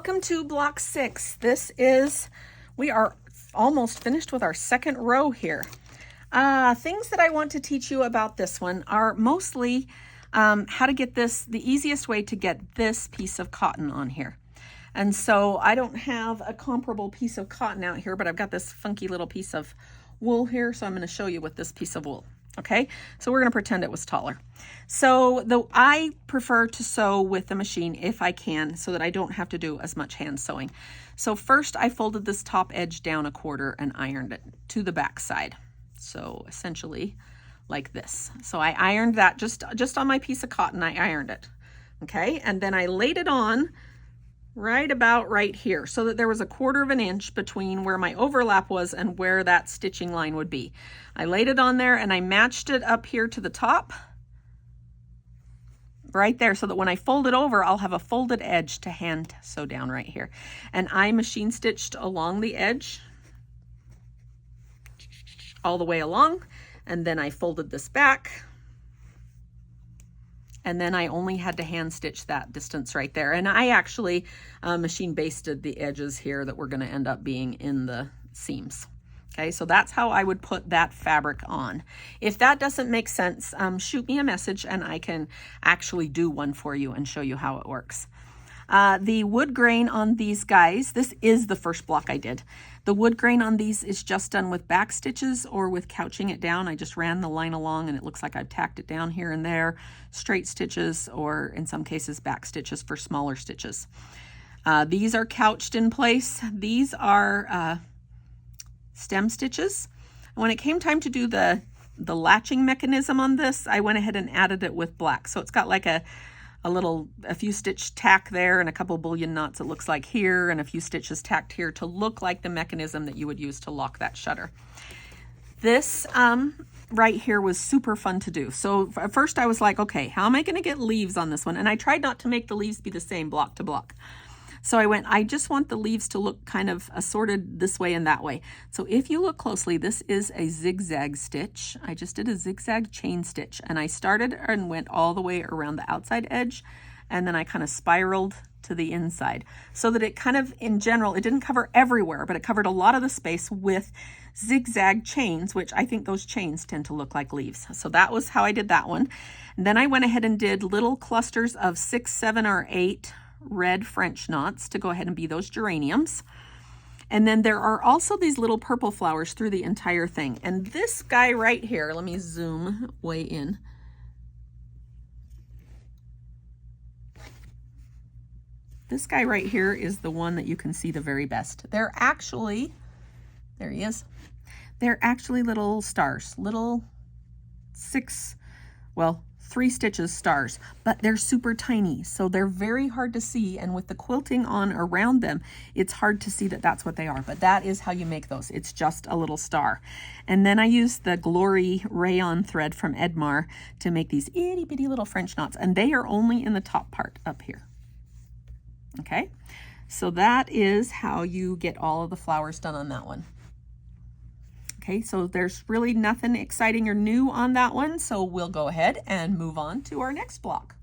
Welcome to block 6. We are almost finished with our second row here. Things that I want to teach you about this one are mostly how to get the easiest way to get this piece of cotton on here. And so I don't have a comparable piece of cotton out here, but I've got this funky little piece of wool here, so I'm going to show you with this piece of wool. Okay, so we're going to pretend it was taller. So I prefer to sew with the machine if I can, so that I don't have to do as much hand sewing. So first I folded this top edge down a quarter and ironed it to the back side. So essentially like this. So I ironed that just on my piece of cotton. I ironed it. Okay, and then I laid it on right about right here, so that there was a 1/4 of an inch between where my overlap was and where that stitching line would be. I laid it on there and I matched it up here to the top right there, so that when I fold it over, I'll have a folded edge to hand sew down right here. And I machine stitched along the edge all the way along, and then I folded this back. And then I only had to hand stitch that distance right there. And I actually machine basted the edges here that were going to end up being in the seams. Okay, so that's how I would put that fabric on. If that doesn't make sense, shoot me a message and I can actually do one for you and show you how it works. The wood grain on these guys, this is the first block I did. The wood grain on these is just done with back stitches or with couching it down. I just ran the line along and it looks like I've tacked it down here and there, straight stitches, or in some cases back stitches for smaller stitches. These are couched in place. These are stem stitches. When it came time to do the latching mechanism on this, I went ahead and added it with black. So it's got like a few stitch tack there and a couple bullion knots, it looks like here, and a few stitches tacked here to look like the mechanism that you would use to lock that shutter. This right here was super fun to do. So at first I was like, okay, how am I going to get leaves on this one? And I tried not to make the leaves be the same block to block. So I just want the leaves to look kind of assorted this way and that way. So if you look closely, this is a zigzag stitch. I just did a zigzag chain stitch, and I started and went all the way around the outside edge, and then I kind of spiraled to the inside, so that it kind of, in general, it didn't cover everywhere, but it covered a lot of the space with zigzag chains, which I think those chains tend to look like leaves. So that was how I did that one. And then I went ahead and did little clusters of 6, 7, or 8 red French knots to go ahead and be those geraniums. And then there are also these little purple flowers through the entire thing. And this guy right here, let me zoom way in. This guy right here is the one that you can see the very best. They're actually, there he is. They're actually little stars, little 3 stitches stars, but they're super tiny, so they're very hard to see, and with the quilting on around them, it's hard to see that that's what they are, but that is how you make those. It's just a little star. And then I used the Glory rayon thread from Edmar to make these itty bitty little French knots, and they are only in the top part up here. Okay, so that is how you get all of the flowers done on that one. Okay, so there's really nothing exciting or new on that one, so we'll go ahead and move on to our next block.